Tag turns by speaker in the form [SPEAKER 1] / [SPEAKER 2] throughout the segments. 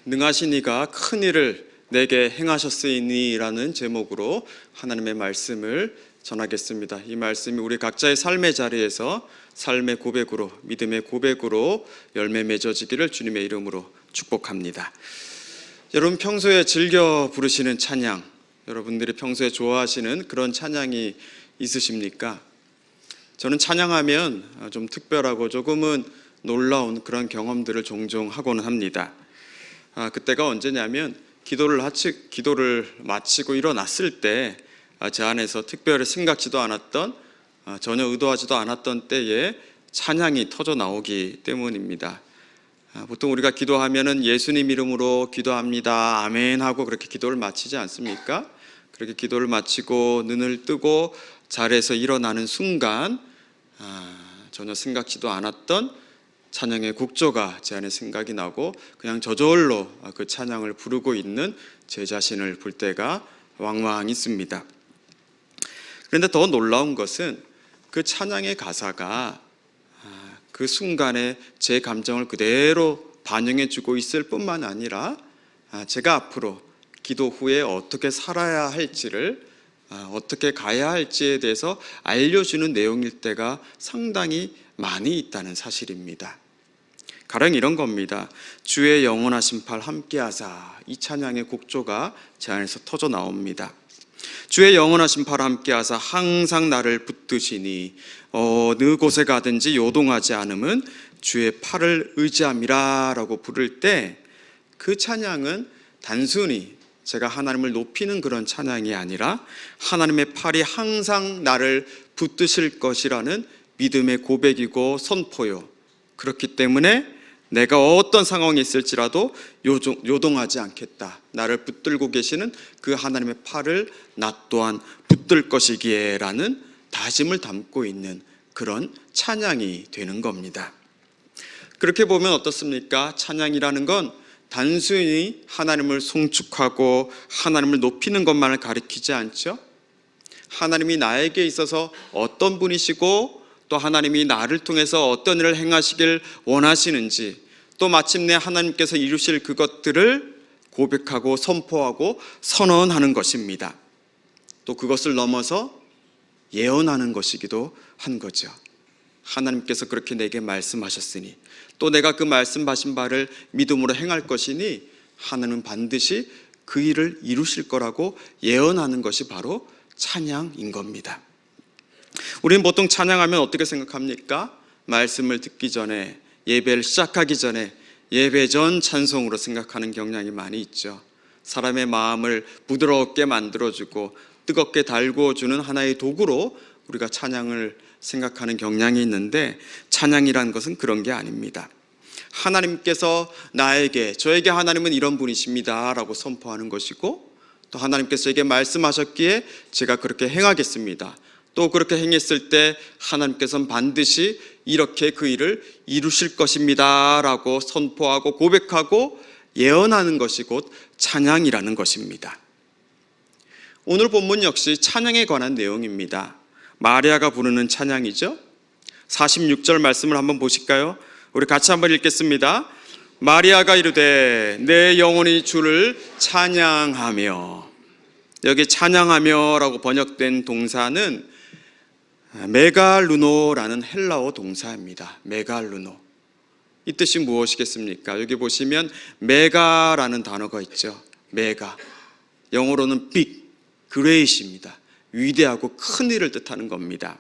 [SPEAKER 1] 능하신 이가 큰 일을 내게 행하셨으니라는 제목으로 하나님의 말씀을 전하겠습니다. 이 말씀이 우리 각자의 삶의 자리에서 삶의 고백으로, 믿음의 고백으로 열매 맺어지기를 주님의 이름으로 축복합니다. 여러분 평소에 즐겨 부르시는 찬양, 여러분들이 평소에 좋아하시는 그런 찬양이 있으십니까? 저는 찬양하면 좀 특별하고 조금은 놀라운 그런 경험들을 종종 하고는 합니다. 그때가 언제냐면 기도를 마치고 일어났을 때 제 안에서 특별히 생각지도 않았던, 전혀 의도하지도 않았던 때에 찬양이 터져 나오기 때문입니다. 보통 우리가 기도하면은 예수님 이름으로 기도합니다, 아멘 하고 그렇게 기도를 마치지 않습니까? 그렇게 기도를 마치고 눈을 뜨고 자리에서 일어나는 순간 전혀 생각지도 않았던 찬양의 곡조가 제 안에 생각이 나고 그냥 저절로 그 찬양을 부르고 있는 제 자신을 볼 때가 왕왕 있습니다. 그런데 더 놀라운 것은 그 찬양의 가사가 그 순간에 제 감정을 그대로 반영해 주고 있을 뿐만 아니라 제가 앞으로 기도 후에 어떻게 살아야 할지를, 어떻게 가야 할지에 대해서 알려주는 내용일 때가 상당히 많이 있다는 사실입니다. 가령 이런 겁니다. 주의 영원하신 팔 함께하사, 이 찬양의 곡조가 제 안에서 터져 나옵니다. 주의 영원하신 팔 함께하사 항상 나를 붙드시니 어느 곳에 가든지 요동하지 않음은 주의 팔을 의지함이라 라고 부를 때 그 찬양은 단순히 제가 하나님을 높이는 그런 찬양이 아니라 하나님의 팔이 항상 나를 붙드실 것이라는 믿음의 고백이고 선포요. 그렇기 때문에 내가 어떤 상황이 있을지라도 요동하지 않겠다. 나를 붙들고 계시는 그 하나님의 팔을 나 또한 붙들 것이기에 라는 다짐을 담고 있는 그런 찬양이 되는 겁니다. 그렇게 보면 어떻습니까? 찬양이라는 건 단순히 하나님을 송축하고 하나님을 높이는 것만을 가리키지 않죠. 하나님이 나에게 있어서 어떤 분이시고 또 하나님이 나를 통해서 어떤 일을 행하시길 원하시는지, 또 마침내 하나님께서 이루실 그것들을 고백하고 선포하고 선언하는 것입니다. 또 그것을 넘어서 예언하는 것이기도 한 거죠. 하나님께서 그렇게 내게 말씀하셨으니 또 내가 그 말씀하신 바를 믿음으로 행할 것이니 하나님은 반드시 그 일을 이루실 거라고 예언하는 것이 바로 찬양인 겁니다. 우리는 보통 찬양하면 어떻게 생각합니까? 말씀을 듣기 전에, 예배를 시작하기 전에 예배 전 찬송으로 생각하는 경향이 많이 있죠. 사람의 마음을 부드럽게 만들어주고 뜨겁게 달구어주는 하나의 도구로 우리가 찬양을 생각하는 경향이 있는데, 찬양이라는 것은 그런 게 아닙니다. 하나님께서 저에게 하나님은 이런 분이십니다 라고 선포하는 것이고, 또 하나님께서 저에게 말씀하셨기에 제가 그렇게 행하겠습니다. 또 그렇게 행했을 때 하나님께서는 반드시 이렇게 그 일을 이루실 것입니다 라고 선포하고 고백하고 예언하는 것이 곧 찬양이라는 것입니다. 오늘 본문 역시 찬양에 관한 내용입니다. 마리아가 부르는 찬양이죠. 46절 말씀을 한번 보실까요? 우리 같이 한번 읽겠습니다. 마리아가 이르되 내 영혼이 주를 찬양하며, 여기 찬양하며 라고 번역된 동사는 메갈루노라는 헬라어 동사입니다. 메갈루노. 이 뜻이 무엇이겠습니까? 여기 보시면 메가라는 단어가 있죠. 메가. 영어로는 big, great입니다. 위대하고 큰 일을 뜻하는 겁니다.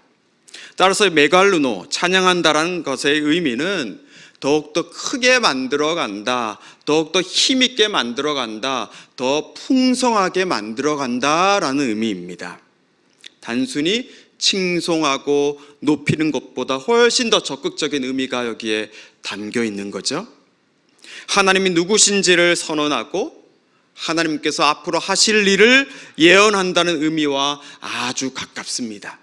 [SPEAKER 1] 따라서 메갈루노, 찬양한다라는 것의 의미는 더욱더 크게 만들어간다, 더욱더 힘있게 만들어간다, 더 풍성하게 만들어간다라는 의미입니다. 단순히 칭송하고 높이는 것보다 훨씬 더 적극적인 의미가 여기에 담겨 있는 거죠. 하나님이 누구신지를 선언하고 하나님께서 앞으로 하실 일을 예언한다는 의미와 아주 가깝습니다.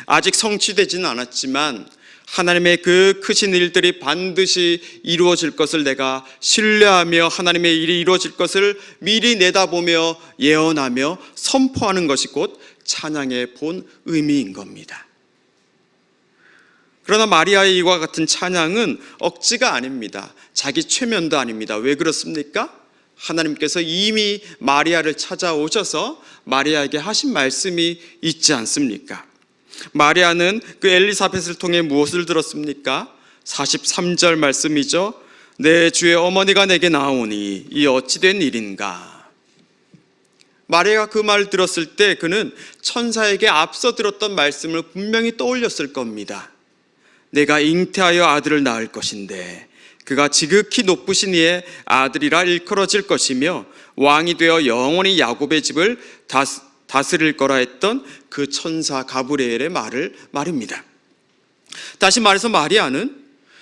[SPEAKER 1] 아직 성취되지는 않았지만 하나님의 그 크신 일들이 반드시 이루어질 것을 내가 신뢰하며 하나님의 일이 이루어질 것을 미리 내다보며 예언하며 선포하는 것이 곧 찬양의 본 의미인 겁니다. 그러나 마리아의 이와 같은 찬양은 억지가 아닙니다. 자기 최면도 아닙니다. 왜 그렇습니까? 하나님께서 이미 마리아를 찾아오셔서 마리아에게 하신 말씀이 있지 않습니까? 마리아는 그 엘리사벳을 통해 무엇을 들었습니까? 43절 말씀이죠. 내 주의 어머니가 내게 나오니 이 어찌된 일인가. 마리아가 그 말을 들었을 때 그는 천사에게 앞서 들었던 말씀을 분명히 떠올렸을 겁니다. 내가 잉태하여 아들을 낳을 것인데 그가 지극히 높으신 이의 아들이라 일컬어질 것이며 왕이 되어 영원히 야곱의 집을 다스릴 거라 했던 그 천사 가브리엘의 말입니다. 다시 말해서 마리아는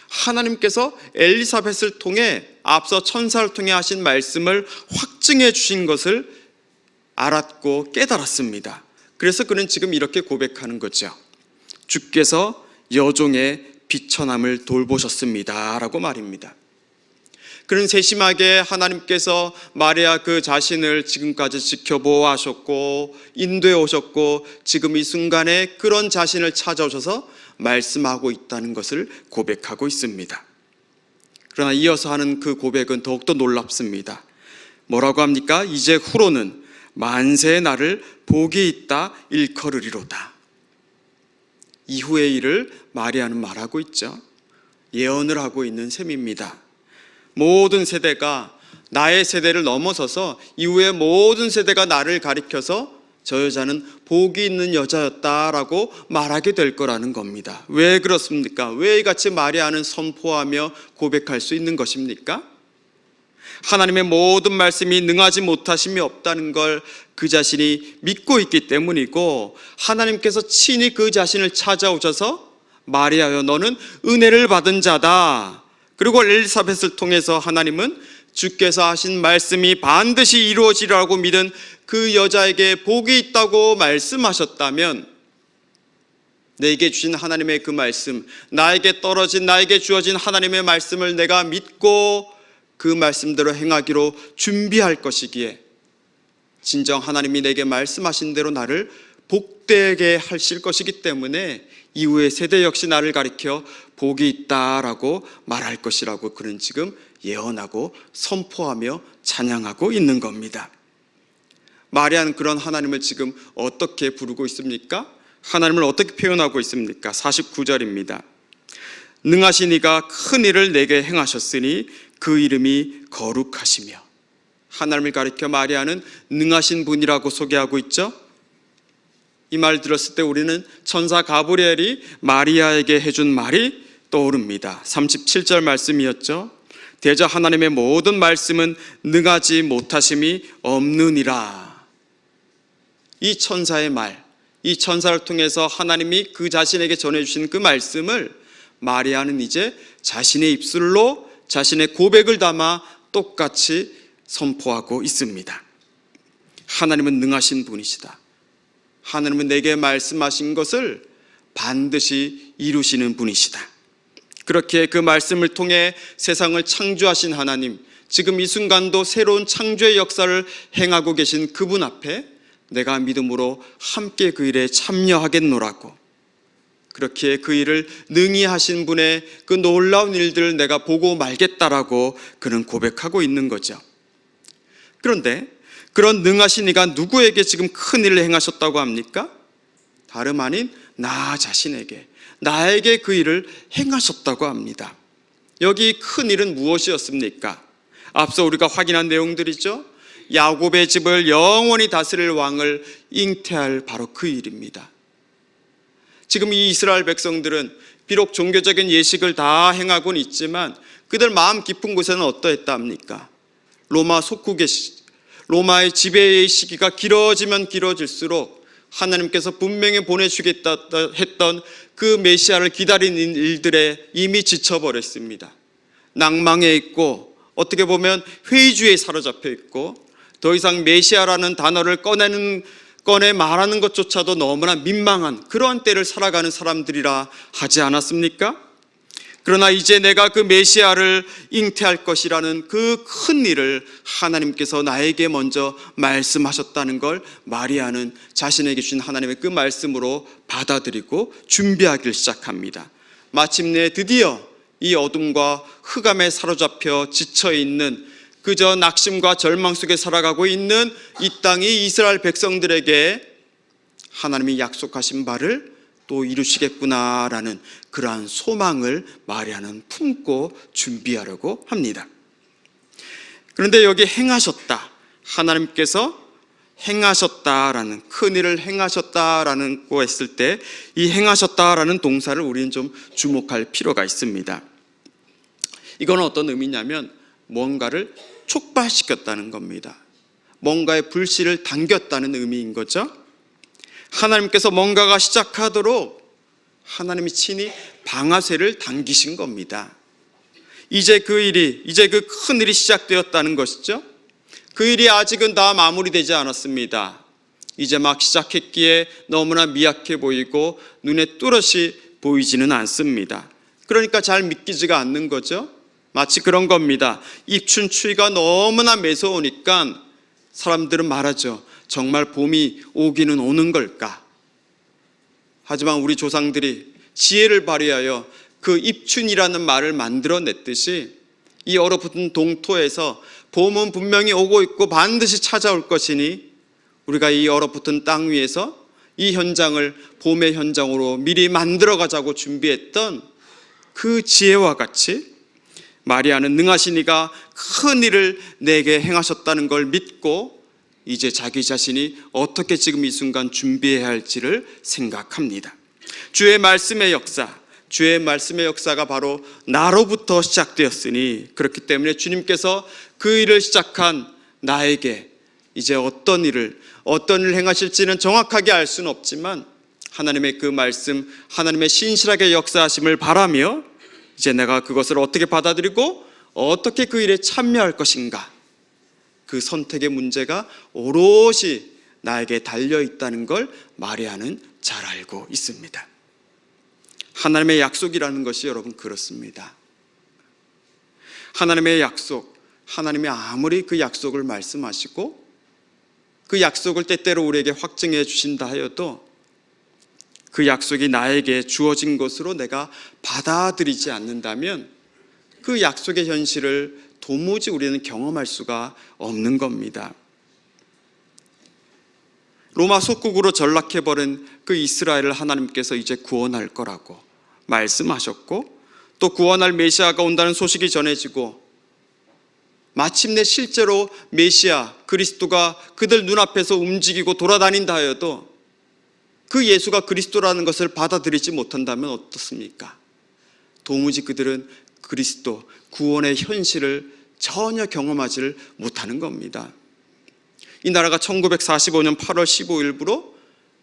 [SPEAKER 1] 하나님께서 엘리사벳을 통해 앞서 천사를 통해 하신 말씀을 확증해 주신 것을 알았고 깨달았습니다. 그래서 그는 지금 이렇게 고백하는 거죠. 주께서 여종의 비천함을 돌보셨습니다 라고 말입니다. 그는 세심하게 하나님께서 마리아 그 자신을 지금까지 지켜보아 하셨고 인도해 오셨고 지금 이 순간에 그런 자신을 찾아오셔서 말씀하고 있다는 것을 고백하고 있습니다. 그러나 이어서 하는 그 고백은 더욱더 놀랍습니다. 뭐라고 합니까? 이제 후로는 만세의 날을 복이 있다 일컬으리로다. 이후의 일을 마리아는 말하고 있죠. 예언을 하고 있는 셈입니다. 모든 세대가 나의 세대를 넘어서서 이후에 모든 세대가 나를 가리켜서 저 여자는 복이 있는 여자였다라고 말하게 될 거라는 겁니다. 왜 그렇습니까? 왜 이같이 마리아는 선포하며 고백할 수 있는 것입니까? 하나님의 모든 말씀이 능하지 못하심이 없다는 걸 그 자신이 믿고 있기 때문이고 하나님께서 친히 그 자신을 찾아오셔서 마리아여 너는 은혜를 받은 자다. 그리고 엘리사벳을 통해서 하나님은 주께서 하신 말씀이 반드시 이루어지리라고 믿은 그 여자에게 복이 있다고 말씀하셨다면 내게 주신 하나님의 그 말씀, 나에게 주어진 하나님의 말씀을 내가 믿고 그 말씀대로 행하기로 준비할 것이기에 진정 하나님이 내게 말씀하신 대로 나를 복되게 하실 것이기 때문에 이후의 세대 역시 나를 가리켜 복이 있다라고 말할 것이라고 그는 지금 예언하고 선포하며 찬양하고 있는 겁니다. 마리아는 그런 하나님을 지금 어떻게 부르고 있습니까? 하나님을 어떻게 표현하고 있습니까? 49절입니다. 능하신 이가 큰 일을 내게 행하셨으니 그 이름이 거룩하시며. 하나님을 가리켜 마리아는 능하신 분이라고 소개하고 있죠. 이 말 들었을 때 우리는 천사 가브리엘이 마리아에게 해준 말이 떠오릅니다. 37절 말씀이었죠. 대저 하나님의 모든 말씀은 능하지 못하심이 없느니라. 이 천사의 말, 이 천사를 통해서 하나님이 그 자신에게 전해주신 그 말씀을 마리아는 이제 자신의 입술로 자신의 고백을 담아 똑같이 선포하고 있습니다. 하나님은 능하신 분이시다. 하나님은 내게 말씀하신 것을 반드시 이루시는 분이시다. 그렇게 그 말씀을 통해 세상을 창조하신 하나님, 지금 이 순간도 새로운 창조의 역사를 행하고 계신 그분 앞에 내가 믿음으로 함께 그 일에 참여하겠노라고, 그렇게 그 일을 능히 하신 분의 그 놀라운 일들을 내가 보고 말겠다라고 그는 고백하고 있는 거죠. 그런데 그런 능하신 이가 누구에게 지금 큰 일을 행하셨다고 합니까? 다름 아닌 나 자신에게, 나에게 그 일을 행하셨다고 합니다. 여기 큰 일은 무엇이었습니까? 앞서 우리가 확인한 내용들이죠. 야곱의 집을 영원히 다스릴 왕을 잉태할 바로 그 일입니다. 지금 이 이스라엘 백성들은 비록 종교적인 예식을 다 행하고는 있지만 그들 마음 깊은 곳에는 어떠했다 합니까? 로마의 지배의 시기가 길어지면 길어질수록 하나님께서 분명히 보내주겠다 했던 그 메시아를 기다리는 일들에 이미 지쳐버렸습니다. 낭망해 있고 어떻게 보면 회의주의에 사로잡혀 있고 더 이상 메시아라는 단어를 꺼내 말하는 것조차도 너무나 민망한 그러한 때를 살아가는 사람들이라 하지 않았습니까? 그러나 이제 내가 그 메시아를 잉태할 것이라는 그 큰 일을 하나님께서 나에게 먼저 말씀하셨다는 걸 마리아는 자신에게 주신 하나님의 그 말씀으로 받아들이고 준비하기 시작합니다. 마침내 드디어 이 어둠과 흑암에 사로잡혀 지쳐있는 그저 낙심과 절망 속에 살아가고 있는 이 땅이 이스라엘 백성들에게 하나님이 약속하신 바를 또 이루시겠구나라는 그러한 소망을 마리아는 품고 준비하려고 합니다. 그런데 여기 행하셨다, 하나님께서 행하셨다라는, 큰일을 행하셨다라는 거 했을 때 이 행하셨다라는 동사를 우리는 좀 주목할 필요가 있습니다. 이건 어떤 의미냐면 뭔가를 촉발시켰다는 겁니다. 뭔가의 불씨를 당겼다는 의미인 거죠. 하나님께서 뭔가가 시작하도록 하나님이 친히 방아쇠를 당기신 겁니다. 이제 그 큰 일이 시작되었다는 것이죠. 그 일이 아직은 다 마무리되지 않았습니다. 이제 막 시작했기에 너무나 미약해 보이고 눈에 뚜렷이 보이지는 않습니다. 그러니까 잘 믿기지가 않는 거죠. 마치 그런 겁니다. 입춘 추위가 너무나 매서우니까 사람들은 말하죠. 정말 봄이 오기는 오는 걸까? 하지만 우리 조상들이 지혜를 발휘하여 그 입춘이라는 말을 만들어냈듯이 이 얼어붙은 동토에서 봄은 분명히 오고 있고 반드시 찾아올 것이니 우리가 이 얼어붙은 땅 위에서 이 현장을 봄의 현장으로 미리 만들어가자고 준비했던 그 지혜와 같이 마리아는 능하신 이가 큰 일을 내게 행하셨다는 걸 믿고 이제 자기 자신이 어떻게 지금 이 순간 준비해야 할지를 생각합니다. 주의 말씀의 역사가 바로 나로부터 시작되었으니 그렇기 때문에 주님께서 그 일을 시작한 나에게 이제 어떤 일을 행하실지는 정확하게 알 수는 없지만 하나님의 그 말씀, 하나님의 신실하게 역사하심을 바라며 이제 내가 그것을 어떻게 받아들이고 어떻게 그 일에 참여할 것인가, 그 선택의 문제가 오롯이 나에게 달려있다는 걸 마리아는 잘 알고 있습니다. 하나님의 약속이라는 것이 여러분 그렇습니다. 하나님의 약속, 하나님이 아무리 그 약속을 말씀하시고 그 약속을 때때로 우리에게 확증해 주신다 하여도 그 약속이 나에게 주어진 것으로 내가 받아들이지 않는다면 그 약속의 현실을 도무지 우리는 경험할 수가 없는 겁니다. 로마 속국으로 전락해버린 그 이스라엘을 하나님께서 이제 구원할 거라고 말씀하셨고 또 구원할 메시아가 온다는 소식이 전해지고 마침내 실제로 메시아 그리스도가 그들 눈앞에서 움직이고 돌아다닌다 하여도 그 예수가 그리스도라는 것을 받아들이지 못한다면 어떻습니까? 도무지 그들은 그리스도 구원의 현실을 전혀 경험하지를 못하는 겁니다. 이 나라가 1945년 8월 15일부로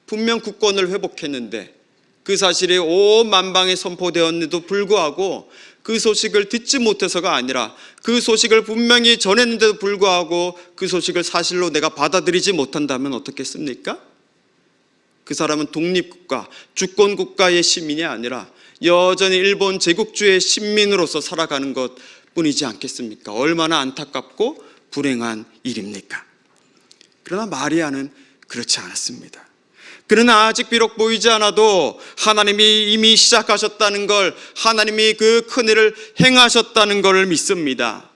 [SPEAKER 1] 분명 국권을 회복했는데 그 사실이 온 만방에 선포되었는데도 불구하고 그 소식을 듣지 못해서가 아니라 그 소식을 분명히 전했는데도 불구하고 그 소식을 사실로 내가 받아들이지 못한다면 어떻겠습니까? 그 사람은 독립국가, 주권국가의 시민이 아니라 여전히 일본 제국주의 시민으로서 살아가는 것뿐이지 않겠습니까? 얼마나 안타깝고 불행한 일입니까? 그러나 마리아는 그렇지 않았습니다. 그는 아직 비록 보이지 않아도 하나님이 이미 시작하셨다는 걸, 하나님이 그 큰일을 행하셨다는 것을 믿습니다.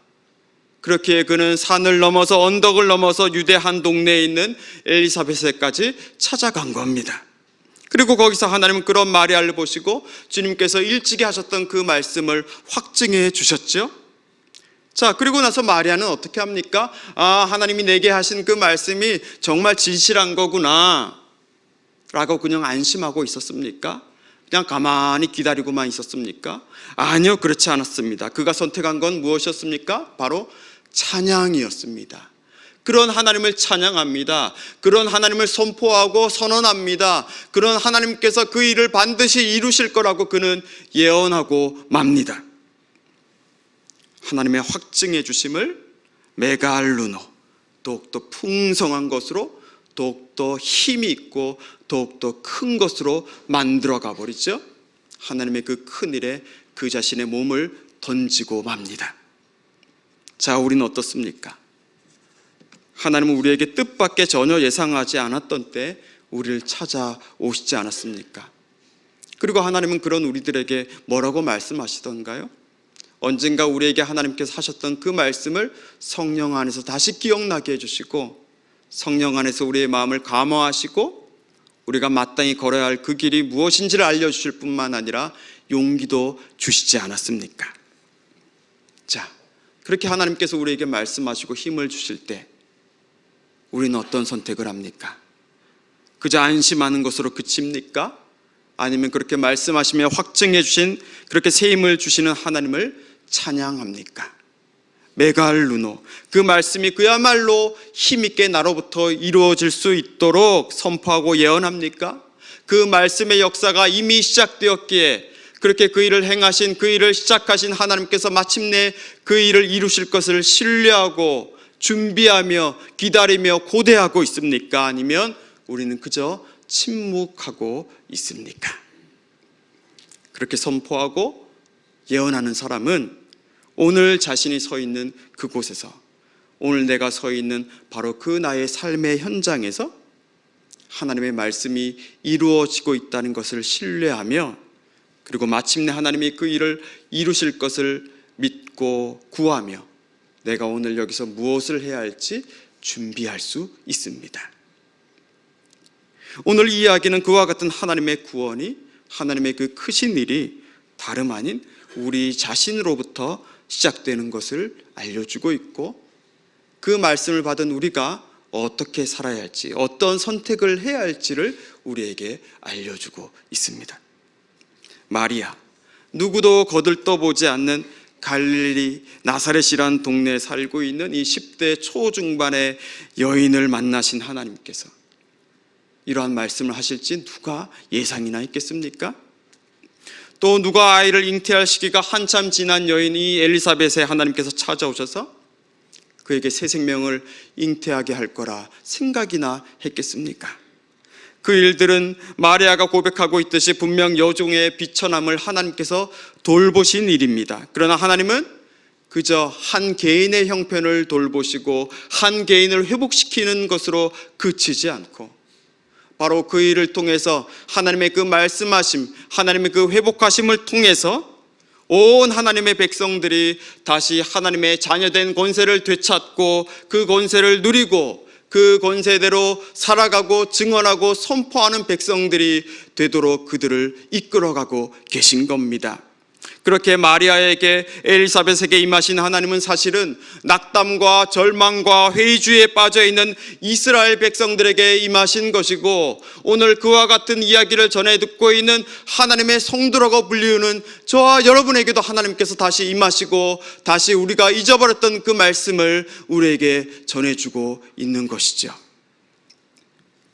[SPEAKER 1] 그렇게 그는 산을 넘어서 언덕을 넘어서 유대 한 동네에 있는 엘리사벳에까지 찾아간 겁니다. 그리고 거기서 하나님은 그런 마리아를 보시고 주님께서 일찍이 하셨던 그 말씀을 확증해 주셨죠. 자, 그리고 나서 마리아는 어떻게 합니까? 하나님이 내게 하신 그 말씀이 정말 진실한 거구나 라고 그냥 안심하고 있었습니까? 그냥 가만히 기다리고만 있었습니까? 아니요, 그렇지 않았습니다. 그가 선택한 건 무엇이었습니까? 바로 찬양이었습니다. 그런 하나님을 찬양합니다. 그런 하나님을 선포하고 선언합니다. 그런 하나님께서 그 일을 반드시 이루실 거라고 그는 예언하고 맙니다. 하나님의 확증해 주심을 메갈루노, 더욱더 풍성한 것으로, 더욱더 힘이 있고 더욱더 큰 것으로 만들어 가버리죠. 하나님의 그 큰 일에 그 자신의 몸을 던지고 맙니다. 자, 우리는 어떻습니까? 하나님은 우리에게 뜻밖의 전혀 예상하지 않았던 때 우리를 찾아오시지 않았습니까? 그리고 하나님은 그런 우리들에게 뭐라고 말씀하시던가요? 언젠가 우리에게 하나님께서 하셨던 그 말씀을 성령 안에서 다시 기억나게 해주시고, 성령 안에서 우리의 마음을 감화하시고, 우리가 마땅히 걸어야 할 그 길이 무엇인지를 알려주실 뿐만 아니라 용기도 주시지 않았습니까? 자, 그렇게 하나님께서 우리에게 말씀하시고 힘을 주실 때 우리는 어떤 선택을 합니까? 그저 안심하는 것으로 그칩니까? 아니면 그렇게 말씀하시며 확증해 주신, 그렇게 새 힘을 주시는 하나님을 찬양합니까? 메갈루노, 그 말씀이 그야말로 힘있게 나로부터 이루어질 수 있도록 선포하고 예언합니까? 그 말씀의 역사가 이미 시작되었기에 그렇게 그 일을 행하신, 그 일을 시작하신 하나님께서 마침내 그 일을 이루실 것을 신뢰하고 준비하며 기다리며 고대하고 있습니까? 아니면 우리는 그저 침묵하고 있습니까? 그렇게 선포하고 예언하는 사람은 오늘 자신이 서 있는 그곳에서, 오늘 내가 서 있는 바로 그 나의 삶의 현장에서 하나님의 말씀이 이루어지고 있다는 것을 신뢰하며, 그리고 마침내 하나님이 그 일을 이루실 것을 믿고 구하며 내가 오늘 여기서 무엇을 해야 할지 준비할 수 있습니다. 오늘 이 이야기는 그와 같은 하나님의 구원이, 하나님의 그 크신 일이 다름 아닌 우리 자신으로부터 시작되는 것을 알려주고 있고, 그 말씀을 받은 우리가 어떻게 살아야 할지, 어떤 선택을 해야 할지를 우리에게 알려주고 있습니다. 마리아, 누구도 거들떠보지 않는 갈릴리 나사렛이란 동네에 살고 있는 이 10대 초중반의 여인을 만나신 하나님께서 이러한 말씀을 하실지 누가 예상이나 했겠습니까? 또 누가 아이를 잉태할 시기가 한참 지난 여인이 엘리사벳에 하나님께서 찾아오셔서 그에게 새 생명을 잉태하게 할 거라 생각이나 했겠습니까? 그 일들은 마리아가 고백하고 있듯이 분명 여종의 비천함을 하나님께서 돌보신 일입니다. 그러나 하나님은 그저 한 개인의 형편을 돌보시고 한 개인을 회복시키는 것으로 그치지 않고, 바로 그 일을 통해서 하나님의 그 말씀하심, 하나님의 그 회복하심을 통해서 온 하나님의 백성들이 다시 하나님의 자녀된 권세를 되찾고 그 권세를 누리고 그 권세대로 살아가고 증언하고 선포하는 백성들이 되도록 그들을 이끌어가고 계신 겁니다. 그렇게 마리아에게, 엘리사벳에게 임하신 하나님은 사실은 낙담과 절망과 회의주의에 빠져있는 이스라엘 백성들에게 임하신 것이고, 오늘 그와 같은 이야기를 전해 듣고 있는 하나님의 성도라고 불리우는 저와 여러분에게도 하나님께서 다시 임하시고 다시 우리가 잊어버렸던 그 말씀을 우리에게 전해주고 있는 것이죠.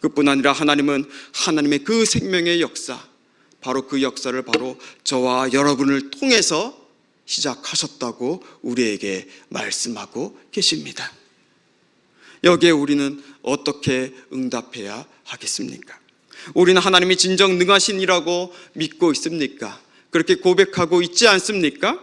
[SPEAKER 1] 그뿐 아니라 하나님은 하나님의 그 생명의 역사, 바로 그 역사를 바로 저와 여러분을 통해서 시작하셨다고 우리에게 말씀하고 계십니다. 여기에 우리는 어떻게 응답해야 하겠습니까? 우리는 하나님이 진정 능하신 이라고 믿고 있습니까? 그렇게 고백하고 있지 않습니까?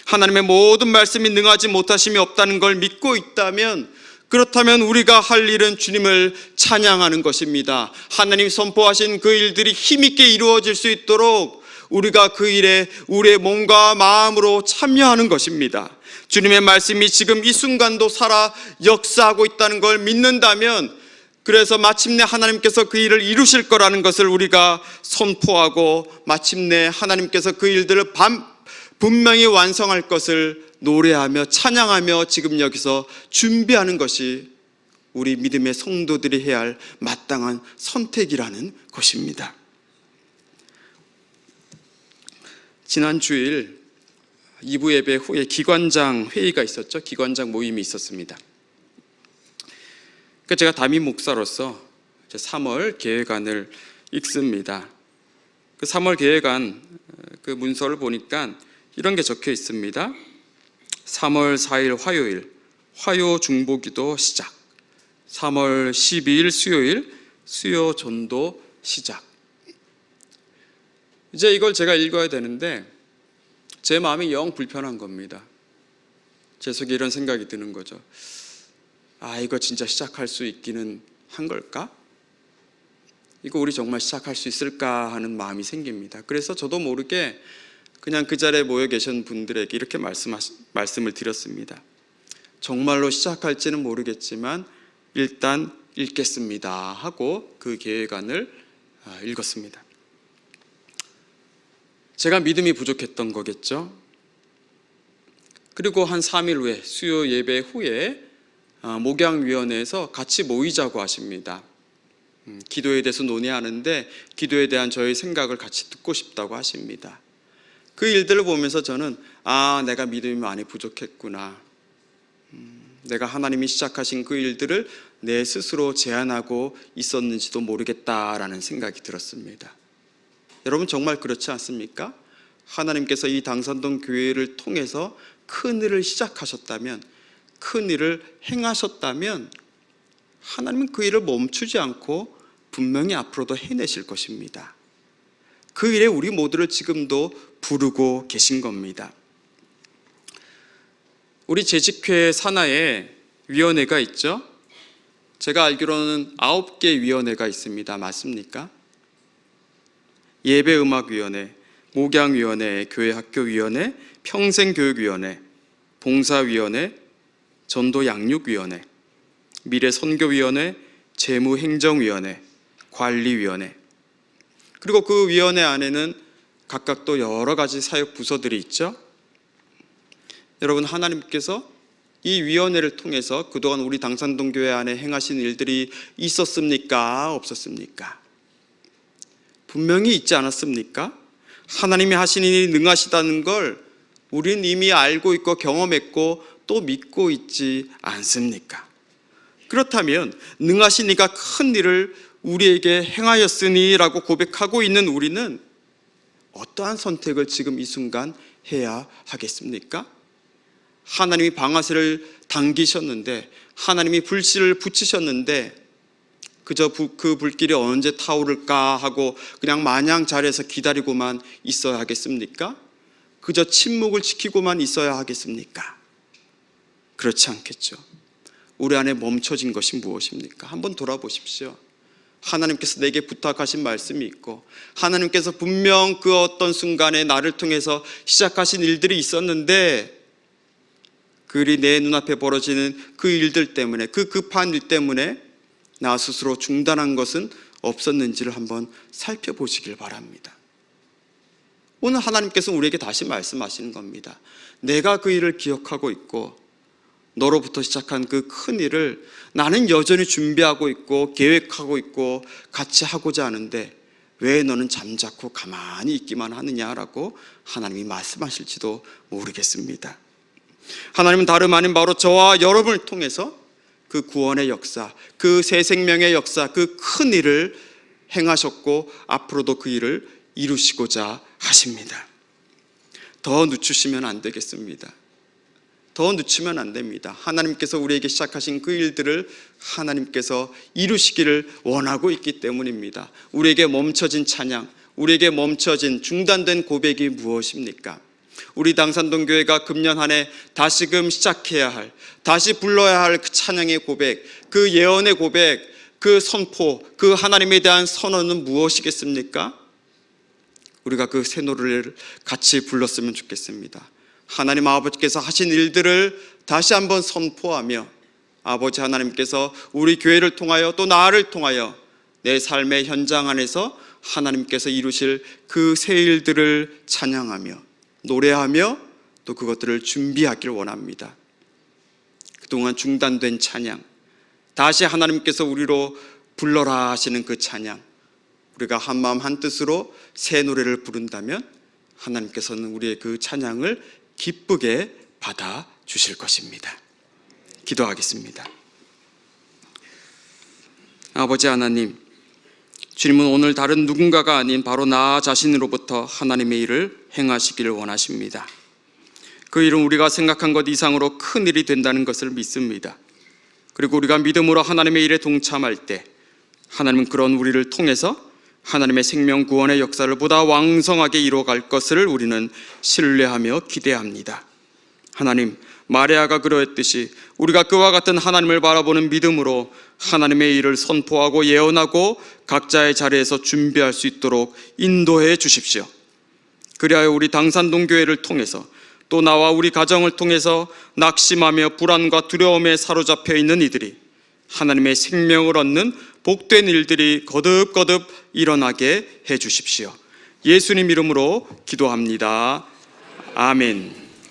[SPEAKER 1] 하나님의 모든 말씀이 능하지 못하심이 없다는 걸 믿고 있다면, 그렇다면 우리가 할 일은 주님을 찬양하는 것입니다. 하나님 선포하신 그 일들이 힘있게 이루어질 수 있도록 우리가 그 일에 우리의 몸과 마음으로 참여하는 것입니다. 주님의 말씀이 지금 이 순간도 살아 역사하고 있다는 걸 믿는다면, 그래서 마침내 하나님께서 그 일을 이루실 거라는 것을 우리가 선포하고 마침내 하나님께서 그 일들을 분명히 완성할 것을 노래하며 찬양하며 지금 여기서 준비하는 것이 우리 믿음의 성도들이 해야 할 마땅한 선택이라는 것입니다. 지난 주일 2부 예배 후에 기관장 회의가 있었죠. 기관장 모임이 있었습니다. 그러니까 제가 담임 목사로서 3월 계획안을 읽습니다. 그 3월 계획안 그 문서를 보니까 이런 게 적혀 있습니다. 3월 4일 화요일 화요 중보기도 시작, 3월 12일 수요일 수요 전도 시작. 이제 이걸 제가 읽어야 되는데 제 마음이 영 불편한 겁니다. 제 속에 이런 생각이 드는 거죠. 이거 진짜 시작할 수 있기는 한 걸까? 이거 우리 정말 시작할 수 있을까 하는 마음이 생깁니다. 그래서 저도 모르게 그냥 그 자리에 모여 계신 분들에게 이렇게 말씀을 드렸습니다. 정말로 시작할지는 모르겠지만 일단 읽겠습니다 하고 그 계획안을 읽었습니다. 제가 믿음이 부족했던 거겠죠. 그리고 한 3일 후에, 수요 예배 후에 목양위원회에서 같이 모이자고 하십니다. 기도에 대해서 논의하는데 기도에 대한 저의 생각을 같이 듣고 싶다고 하십니다. 그 일들을 보면서 저는 내가 믿음이 많이 부족했구나. 내가 하나님이 시작하신 그 일들을 내 스스로 제한하고 있었는지도 모르겠다라는 생각이 들었습니다. 여러분 정말 그렇지 않습니까? 하나님께서 이 당산동 교회를 통해서 큰 일을 시작하셨다면, 큰 일을 행하셨다면 하나님은 그 일을 멈추지 않고 분명히 앞으로도 해내실 것입니다. 그 일에 우리 모두를 지금도 부르고 계신 겁니다. 우리 재직회 산하에 위원회가 있죠. 제가 알기로는 9개 위원회가 있습니다. 맞습니까? 예배음악위원회, 목양위원회, 교회학교위원회, 평생교육위원회, 봉사위원회, 전도양육위원회, 미래선교위원회, 재무행정위원회, 관리위원회, 그리고 그 위원회 안에는 각각 또 여러 가지 사역 부서들이 있죠. 여러분, 하나님께서 이 위원회를 통해서 그동안 우리 당산동 교회 안에 행하신 일들이 있었습니까? 없었습니까? 분명히 있지 않았습니까? 하나님이 하신 일이 능하시다는 걸 우린 이미 알고 있고 경험했고 또 믿고 있지 않습니까? 그렇다면 능하신 이가 큰 일을 우리에게 행하였으니 라고 고백하고 있는 우리는 어떠한 선택을 지금 이 순간 해야 하겠습니까? 하나님이 방아쇠를 당기셨는데, 하나님이 불씨를 붙이셨는데 그저 그 불길이 언제 타오를까 하고 그냥 마냥 자리에서 기다리고만 있어야 하겠습니까? 그저 침묵을 지키고만 있어야 하겠습니까? 그렇지 않겠죠. 우리 안에 멈춰진 것이 무엇입니까? 한번 돌아보십시오. 하나님께서 내게 부탁하신 말씀이 있고, 하나님께서 분명 그 어떤 순간에 나를 통해서 시작하신 일들이 있었는데 그 일이 내 눈앞에 벌어지는 그 일들 때문에, 그 급한 일 때문에 나 스스로 중단한 것은 없었는지를 한번 살펴보시길 바랍니다. 오늘 하나님께서 우리에게 다시 말씀하시는 겁니다. 내가 그 일을 기억하고 있고 너로부터 시작한 그 큰 일을 나는 여전히 준비하고 있고 계획하고 있고 같이 하고자 하는데 왜 너는 잠자코 가만히 있기만 하느냐라고 하나님이 말씀하실지도 모르겠습니다. 하나님은 다름 아닌 바로 저와 여러분을 통해서 그 구원의 역사, 그 새 생명의 역사, 그 큰 일을 행하셨고 앞으로도 그 일을 이루시고자 하십니다. 더 늦추시면 안 되겠습니다. 더 늦추면 안 됩니다. 하나님께서 우리에게 시작하신 그 일들을 하나님께서 이루시기를 원하고 있기 때문입니다. 우리에게 멈춰진 찬양, 우리에게 멈춰진 중단된 고백이 무엇입니까? 우리 당산동 교회가 금년 한 해 다시금 시작해야 할, 다시 불러야 할 그 찬양의 고백, 그 예언의 고백, 그 선포, 그 하나님에 대한 선언은 무엇이겠습니까? 우리가 그 새 노래를 같이 불렀으면 좋겠습니다. 하나님 아버지께서 하신 일들을 다시 한번 선포하며 아버지 하나님께서 우리 교회를 통하여 또 나를 통하여 내 삶의 현장 안에서 하나님께서 이루실 그 새 일들을 찬양하며 노래하며 또 그것들을 준비하길 원합니다. 그동안 중단된 찬양, 다시 하나님께서 우리로 불러라 하시는 그 찬양, 우리가 한마음 한뜻으로 새 노래를 부른다면 하나님께서는 우리의 그 찬양을 기쁘게 받아 주실 것입니다. 기도하겠습니다. 아버지 하나님, 주님은 오늘 다른 누군가가 아닌 바로 나 자신으로부터 하나님의 일을 행하시기를 원하십니다. 그 일은 우리가 생각한 것 이상으로 큰 일이 된다는 것을 믿습니다. 그리고 우리가 믿음으로 하나님의 일에 동참할 때 하나님은 그런 우리를 통해서 하나님의 생명 구원의 역사를 보다 왕성하게 이루어갈 것을 우리는 신뢰하며 기대합니다. 하나님, 마리아가 그러했듯이 우리가 그와 같은 하나님을 바라보는 믿음으로 하나님의 일을 선포하고 예언하고 각자의 자리에서 준비할 수 있도록 인도해 주십시오. 그리하여 우리 당산동 교회를 통해서 또 나와 우리 가정을 통해서 낙심하며 불안과 두려움에 사로잡혀 있는 이들이 하나님의 생명을 얻는 복된 일들이 거듭거듭 일어나게 해 주십시오. 예수님 이름으로 기도합니다. 아멘.